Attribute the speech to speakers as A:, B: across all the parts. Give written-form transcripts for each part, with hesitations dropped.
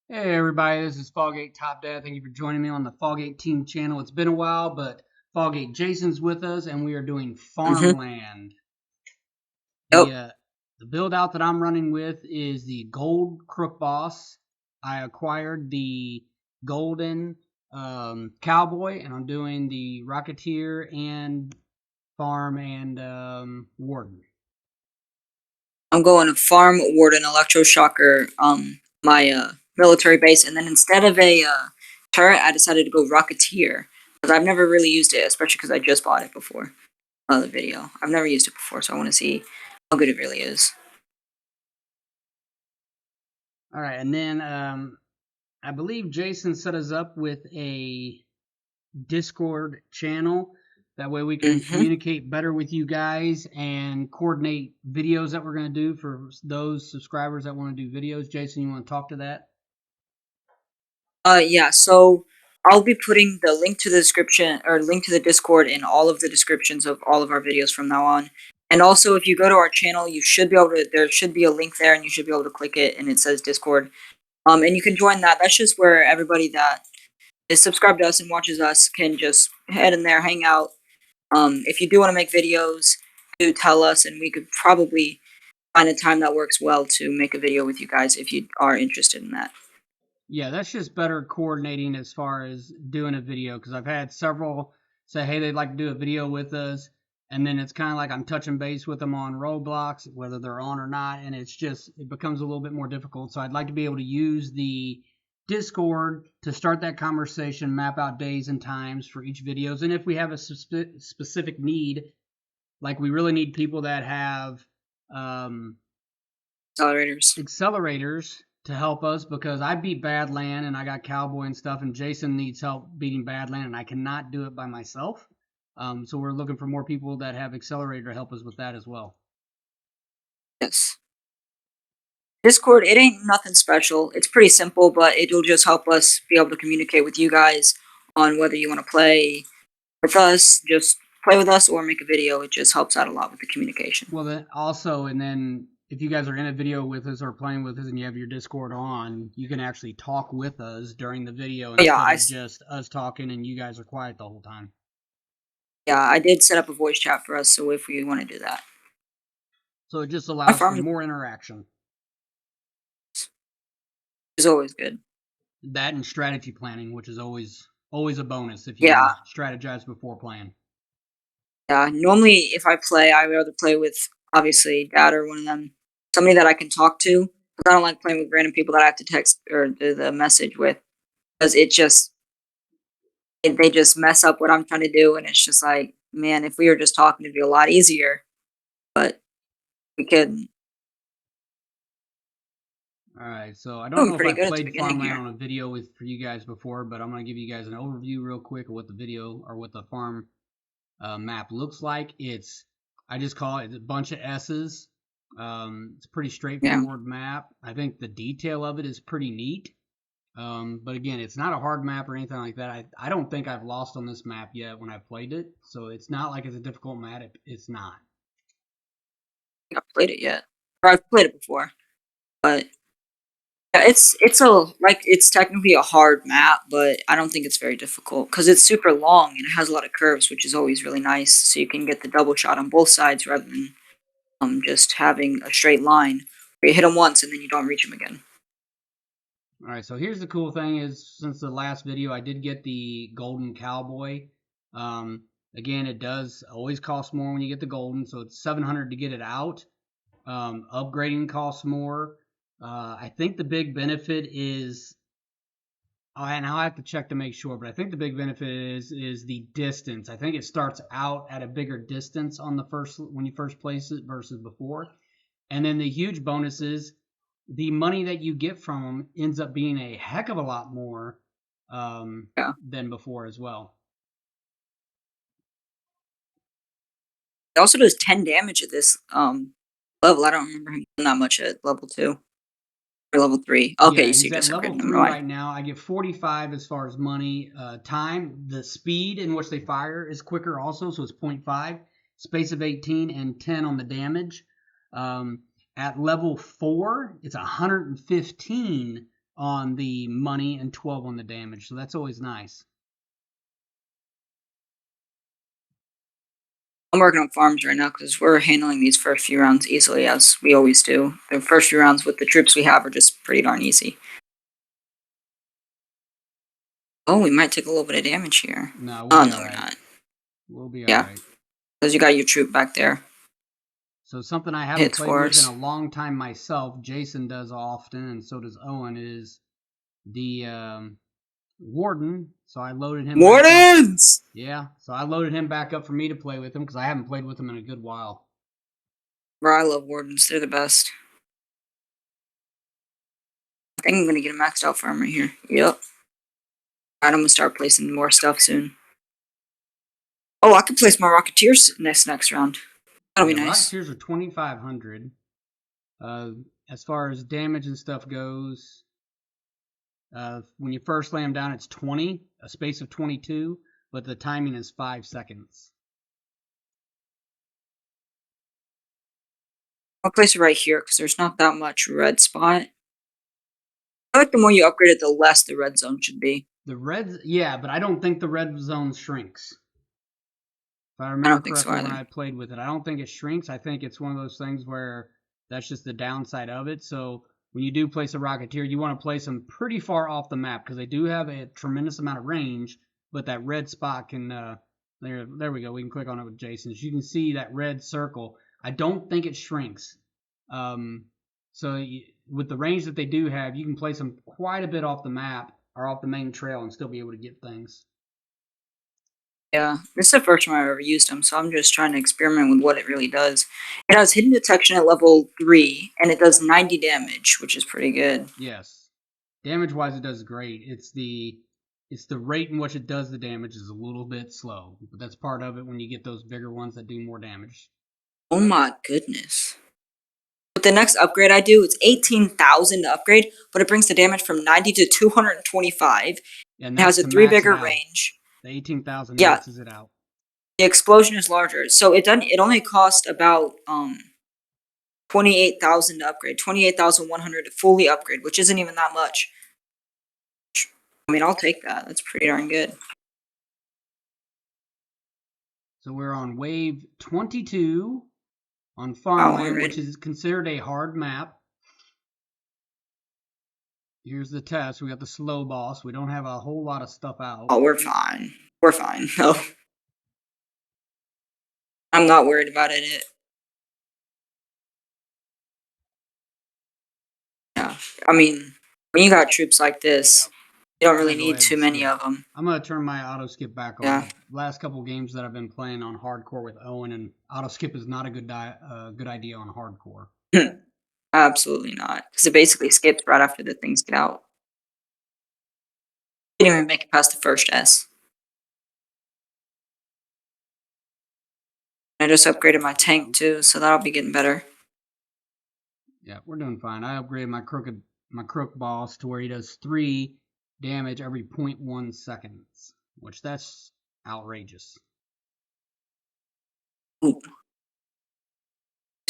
A: Hey everybody, this is Fallgate Top Dad. Thank you for joining me on the Fallgate Team channel. It's been a while, but Fallgate Jason's with us, and we are doing
B: Mm-hmm.
A: farmland. The
B: Yep.
A: uh, the build out that I'm running with is the Gold Crook Boss. I acquired the Golden Cowboy, and I'm doing the Rocketeer and Farm and Warden.
B: I'm going to farm warden electroshocker my military base, and then instead of a turret, I decided to go rocketeer because I've never really used it, especially because I just bought it before the video. I've never used it before, so I want to see how good it really is.
A: All right, and then I believe Jason set us up with a Discord channel. That way we can
B: Mm-hmm.
A: communicate better with you guys and coordinate videos that we're going to do for those subscribers that want to do videos. Jason, you want to talk to that?
B: Yeah. So I'll be putting the link to the description or link to the Discord in all of the descriptions of all of our videos from now on. And also, if you go to our channel, you should be able to. There should be a link there, and you should be able to click it, and it says Discord. And you can join that. That's just where everybody that is subscribed to us and watches us can just head in there, hang out. If you do want to make videos, do tell us, and we could probably find a time that works well to make a video with you guys if you are interested in that.
A: Yeah, that's just better coordinating as far as doing a video because I've had several say, hey, they'd like to do a video with us. And then it's kind of like I'm touching base with them on roadblocks, whether they're on or not. And it becomes a little bit more difficult. So I'd like to be able to use the Discord to start that conversation, map out days and times for each videos. And if we have a specific need, like we really need people that have um,
B: Accelerators.
A: accelerators to help us because I beat Badland and I got Cowboy and stuff, and Jason needs help beating Badland, and I cannot do it by myself. So we're looking for more people that have accelerator to help us with that as well.
B: Yes. Discord, it ain't nothing special. It's pretty simple, but it'll just help us be able to communicate with you guys on whether you want to play with us, just play with us, or make a video. It just helps out a lot with the communication.
A: Well, then also, and then if you guys are in a video with us or playing with us and you have your Discord on, you can actually talk with us during the video
B: But yeah,
A: instead of just us talking and you guys are quiet the whole time.
B: I did set up a voice chat for us, so if we want to do that.
A: So it just
B: My
A: allows for
B: farm
A: more interaction.
B: is always good.
A: That and strategy planning, which is always a bonus if you
B: Yeah,
A: can strategize before playing.
B: yeah. Normally, if I play, I would rather play with obviously dad or one of them, somebody that I can talk to. Because I don't like playing with random people that I have to text or do the message with, because they just mess up what I'm trying to do, and it's just like, man, if we were just talking, it'd be a lot easier. But we could.
A: All right, so I don't
B: Doing
A: know if
B: pretty
A: I've
B: good at the
A: played
B: beginning
A: farmland
B: here.
A: on a video for you guys before, but I'm gonna give you guys an overview real quick of what the video or what the farm map looks like. I just call it a bunch of S's. It's a pretty
B: Yeah.
A: straightforward map. I think the detail of it is pretty neat. But again, it's not a hard map or anything like that. I don't think I've lost on this map yet when I've played it, so it's not like it's a difficult map. It's not.
B: I have played it yet, or I've played it before, but yeah, it's technically a hard map, but I don't think it's very difficult because it's super long and it has a lot of curves, which is always really nice. So you can get the double shot on both sides rather than just having a straight line where you hit them once and then you don't reach them again.
A: All right, so here's the cool thing is since the last video, I did get the Golden Cowboy. Again, it does always cost more when you get the Golden, so it's 700 to get it out. Upgrading costs more. I think the big benefit is, and I'll have to check to make sure, but I think the big benefit is the distance. I think it starts out at a bigger distance on the first when you first place it versus before. And then the huge bonus is the money that you get from them ends up being a heck of a lot more
B: Yeah.
A: than before as well.
B: It also does 10 damage at this level. I don't remember him doing that much at level 2 or level 3. Okay,
A: Yeah,
B: you see,
A: he's at
B: just
A: level
B: upgraded. Never
A: 3
B: mind.
A: right now. I get 45 as far as money. Time, the speed in which they fire is quicker also, so it's 0.5. Space of 18 and 10 on the damage. At level 4, it's 115 on the money and 12 on the damage, so that's always nice.
B: I'm working on farms right now because we're handling these first few rounds easily, as we always do. The first few rounds with the troops we have are just pretty darn easy. Oh, we might take a little bit of damage here.
A: No,
B: Oh,
A: we'll be
B: no,
A: all
B: we're
A: right.
B: not.
A: We'll be
B: Yeah.
A: all right.
B: Because you got your troop back there.
A: So something I haven't
B: Hits
A: played with in
B: horse.
A: a long time myself, Jason does often, and so does Owen, is the Warden. So I loaded him back up.
B: Wardens!
A: Yeah, so I loaded him back up for me to play with him because I haven't played with him in a good while.
B: Bro, I love wardens. They're the best. I think I'm going to get a maxed out farm right here. Yep. Alright, I'm going to start placing more stuff soon. Oh, I could place more Rocketeers next round. That'll be nice.
A: Rocketeers are 2,500. As far as damage and stuff goes, when you first lay them down, it's 20, a space of 22, but the timing is 5 seconds.
B: I'll place it right here because there's not that much red spot. I like the more you upgrade it, the less the red zone should be.
A: The red, yeah, but I don't think the red zone shrinks. If I remember correctly, when I played with it, I don't think it shrinks. I think it's one of those things where that's just the downside of it. So when you do place a Rocketeer, you want to place them pretty far off the map because they do have a tremendous amount of range, but that red spot can, there we go. We can click on it with Jason. As you can see, that red circle, I don't think it shrinks. With the range that they do have, you can place them quite a bit off the map or off the main trail and still be able to get things.
B: Yeah, this is the first time I've ever used them, so I'm just trying to experiment with what it really does. It has hidden detection at level 3, and it does 90 damage, which is pretty good.
A: Yes. Damage-wise, it does great. It's the rate in which it does the damage is a little bit slow, but that's part of it when you get those bigger ones that do more damage.
B: Oh my goodness. With the next upgrade I do, it's 18,000 to upgrade, but it brings the damage from 90 to 225.
A: And
B: it has a 3 bigger range.
A: The 18,000 maxes it out.
B: The explosion is larger, so it only cost about 28,000 to upgrade, 28,100 to fully upgrade, which isn't even that much. I mean, I'll take that. That's pretty darn good.
A: So we're on wave 22 on farmland, which is considered a hard map. Here's the test. We got the slow boss. We don't have a whole lot of stuff out.
B: Oh, we're fine. We're fine. No. I'm not worried about it. Yeah. I mean, when you got troops like this, you don't really need too many of them.
A: I'm going to turn my auto skip back on. Yeah. The last couple games that I've been playing on hardcore with Owen, and auto skip is not a good idea on hardcore.
B: Absolutely not, because it basically skips right after the things get out. Didn't even make it past the first S. I just upgraded my tank too, so that'll be getting better.
A: Yeah, we're doing fine. I upgraded my crook boss to where he does 3 damage every 0.1 seconds, which that's outrageous.
B: Ooh.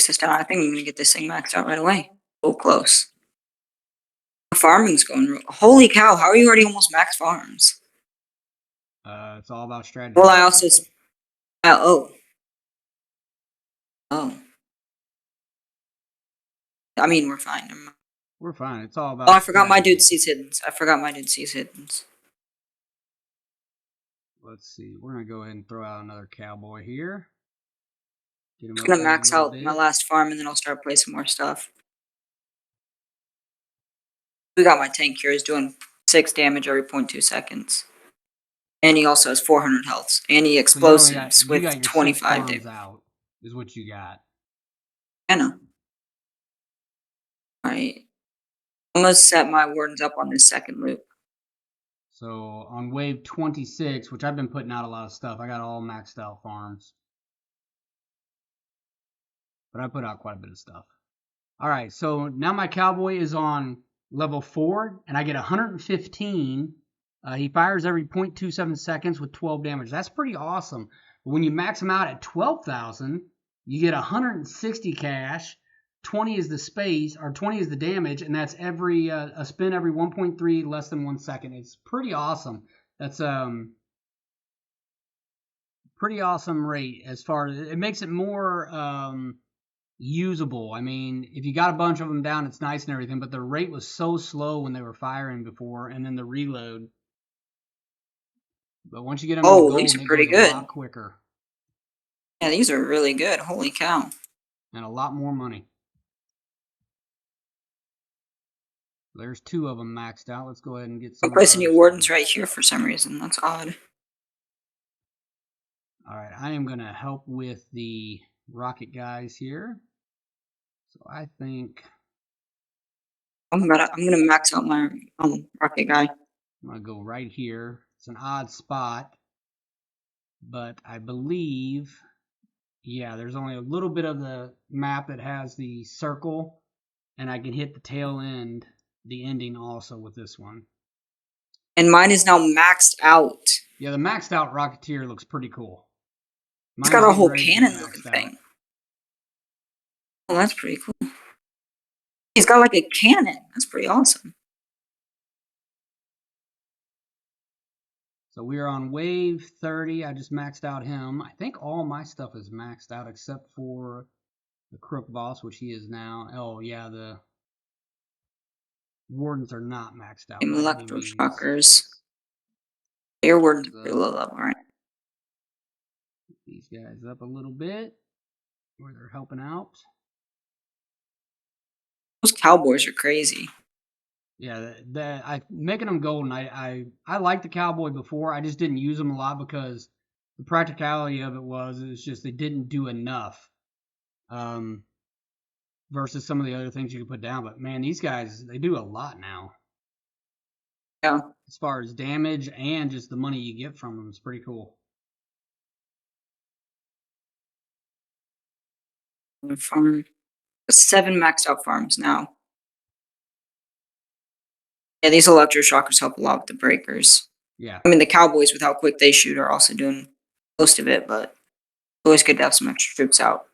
B: I think I'm gonna get this thing maxed out right away. Oh, close. Farming's going. Holy cow! How are you already almost max farms?
A: It's all about strategy.
B: Well, I also. Oh. I mean, we're fine.
A: We're fine. It's all about.
B: Oh, I forgot my dude sees hiddens.
A: Let's see. We're gonna go ahead and throw out another cowboy here.
B: I'm gonna max out my last farm and then I'll start placing more stuff. We got my tank here. He's doing 6 damage every 0.2 seconds. And he also has 400 health. And he explosives with 25 damage.
A: Out is what you got.
B: I know. Alright. I'm gonna set my wardens up on this second loop.
A: So on wave 26, which I've been putting out a lot of stuff, I got all maxed out farms. But I put out quite a bit of stuff. Alright, so now my cowboy is on level 4, and I get 115. He fires every 0.27 seconds with 12 damage. That's pretty awesome. But when you max him out at 12,000, you get 160 cash, 20 is the space, or 20 is the damage, and that's every a spin every 1.3 less than 1 second. It's pretty awesome. That's pretty awesome rate as far as it makes it more usable. I mean, if you got a bunch of them down, it's nice and everything, but the rate was so slow when they were firing before, and then the reload. But once you get them into gold,
B: these are
A: it
B: pretty
A: goes a
B: good.
A: lot quicker.
B: Yeah, these are really good. Holy cow.
A: And a lot more money. There's 2 of them maxed out. Let's go ahead and get some.
B: I'm placing new wardens right here for some reason. That's odd.
A: Alright, I am going to help with the rocket guys here. So I think
B: I'm gonna max out my rocket guy.
A: I'm going to go right here. It's an odd spot, but I believe, yeah, there's only a little bit of the map that has the circle, and I can hit the tail end, the ending also with this one.
B: And mine is now maxed out.
A: Yeah, the maxed out Rocketeer looks pretty cool.
B: It's got a whole cannon looking thing. Oh, that's pretty cool. He's got like a cannon. That's pretty awesome.
A: So we are on wave 30. I just maxed out him. I think all my stuff is maxed out except for the Crook Boss, which he is now. Oh, yeah, the Wardens are not maxed out.
B: Electroshockers. Your Wardens are pretty low level, right?
A: These guys up a little bit where they're helping out.
B: Those Cowboys are crazy.
A: Yeah, making them golden. I liked the Cowboy before. I just didn't use them a lot because the practicality of it was just they didn't do enough versus some of the other things you could put down. But man, these guys, they do a lot now.
B: Yeah.
A: As far as damage and just the money you get from them, it's pretty cool.
B: Farm. 7 maxed out farms now. Yeah, these electroshockers help a lot with the breakers.
A: Yeah.
B: I mean, the Cowboys, with how quick they shoot, are also doing most of it, but it's always good to have some extra troops out.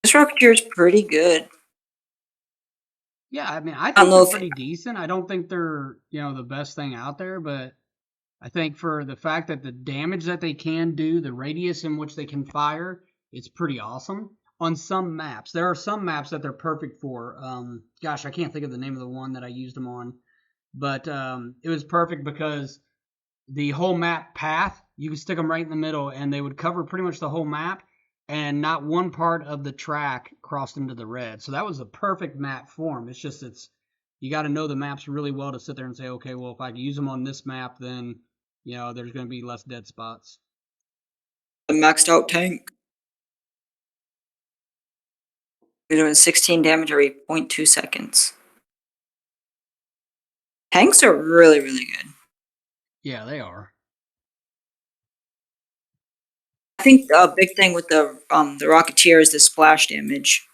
B: This Rocketeer is pretty good.
A: Yeah, I mean, I think they're pretty decent. I don't think they're, the best thing out there, but I think for the fact that the damage that they can do, the radius in which they can fire, it's pretty awesome. On some maps, there are some maps that they're perfect for. Gosh, I can't think of the name of the one that I used them on, but it was perfect because the whole map path, you could stick them right in the middle, and they would cover pretty much the whole map, and not one part of the track crossed into the red. So that was a perfect map form. It's just you got to know the maps really well to sit there and say, okay, well, if I use them on this map, then there's going to be less dead spots.
B: The maxed out tank. You're doing 16 damage every 0.2 seconds. Tanks are really, really good.
A: Yeah, they are.
B: I think the big thing with the Rocketeer is the splash damage.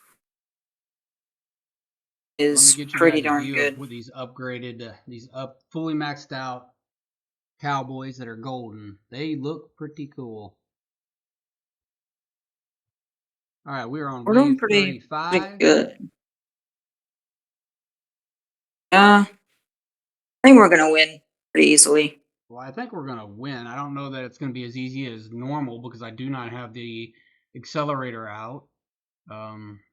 B: Is pretty darn good.
A: With these upgraded, fully maxed out Cowboys that are golden. They look pretty cool. All right, we're on wave 35.
B: Pretty good. Yeah, I think we're gonna win pretty easily.
A: Well, I think we're gonna win. I don't know that it's gonna be as easy as normal because I do not have the accelerator out.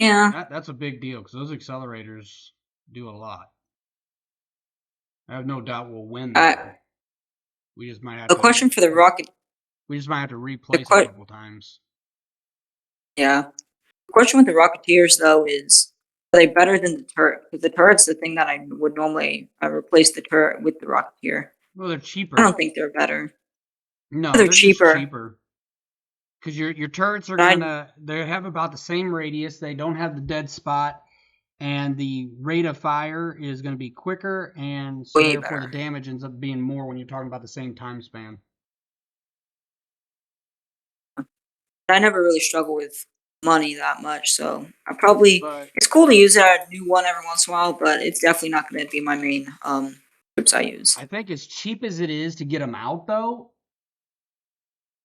B: Yeah,
A: that's a big deal because those accelerators do a lot. I have no doubt we'll win. We just might have
B: the question for the rocket.
A: We just might have to replace a couple times.
B: Yeah. The question with the Rocketeers, though, is are they better than the turret? Because the turret's the thing that I would normally replace the turret with the Rocketeer.
A: Well, they're cheaper.
B: I don't think they're better.
A: No,
B: they're cheaper.
A: Cheaper. Because your turrets are they have about the same radius. They don't have the dead spot, and the rate of fire is going to be quicker, and so therefore the damage ends up being more when you're talking about the same time span.
B: I never really struggle with money that much, so it's cool to use a new one every once in a while, but it's definitely not going to be my main troops I use.
A: I think as cheap as it is to get them out, though,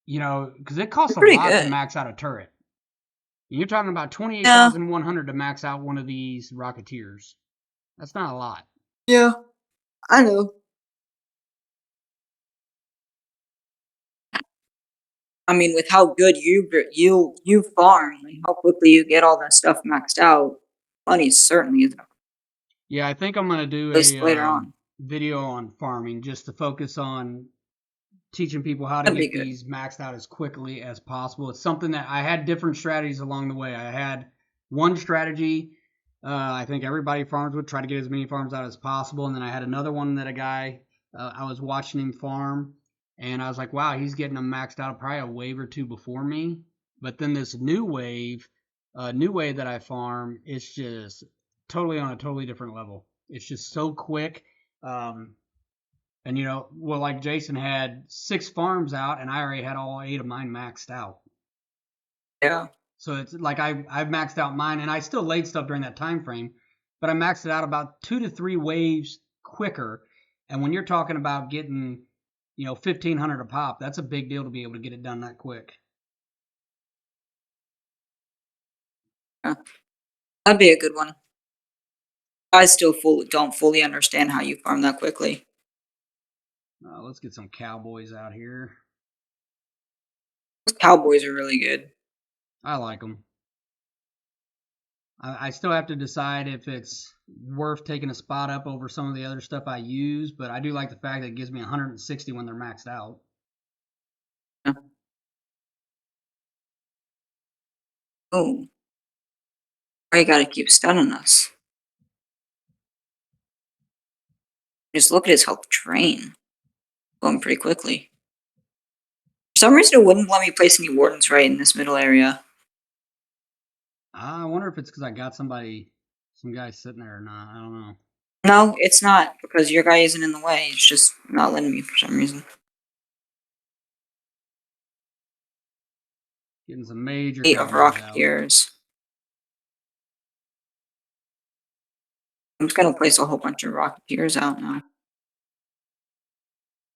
A: because it costs a lot to max out a turret. You're talking about 28,100 to max out one of these Rocketeers. That's not a lot.
B: Yeah, I know. I mean, with how good you farm and how quickly you get all that stuff maxed out, money certainly is, at
A: Yeah, I think I'm going to do
B: least later
A: a
B: on.
A: video on farming just to focus on teaching people how to
B: That'd be
A: get
B: good.
A: these maxed out as quickly as possible. It's something that I had different strategies along the way. I had one strategy. I think everybody farms would try to get as many farms out as possible. And then I had another one that a guy, I was watching him farm, and I was like, wow, he's getting them maxed out probably a wave or two before me. But then this new wave that I farm, it's just totally on a totally different level. It's just so quick. And well, like Jason had 6 farms out, and I already had all 8 of mine maxed out.
B: Yeah.
A: So it's like I've maxed out mine, and I still laid stuff during that time frame, but I maxed it out about 2 to 3 waves quicker. And when you're talking about getting 1,500 a pop, that's a big deal to be able to get it done that quick.
B: Yeah. That'd be a good one. I still don't fully understand how you farm that quickly.
A: Let's get some cowboys out here.
B: Those cowboys are really good.
A: I like them. I still have to decide if it's worth taking a spot up over some of the other stuff I use, but I do like the fact that it gives me 160 when they're maxed out.
B: Yeah. Oh, why you gotta keep stunning us? Just look at his health train. Going pretty quickly. For some reason, it wouldn't let me place any wardens right in this middle area.
A: I wonder if it's because I got some guy sitting there or not. I don't know.
B: No, it's not, because your guy isn't in the way. It's just not letting me for some reason.
A: Getting some major
B: 8 of
A: cowboys out.
B: Rocketeers. I'm just gonna place a whole bunch of Rocketeers out now.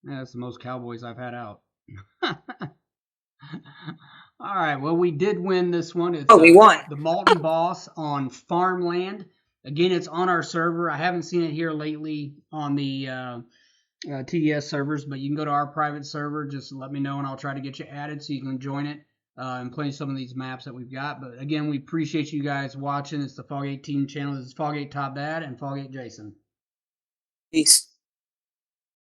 A: Yeah, that's the most cowboys I've had out. All right, well, we did win this one. It's
B: we won.
A: The Molten Boss on Farmland. Again, it's on our server. I haven't seen it here lately on the TDS servers, but you can go to our private server. Just let me know, and I'll try to get you added so you can join it and play some of these maps that we've got. But again, we appreciate you guys watching. It's the Fog 18 channel. This is Fog 8 Top Dad and Fog 8 Jason.
B: Peace.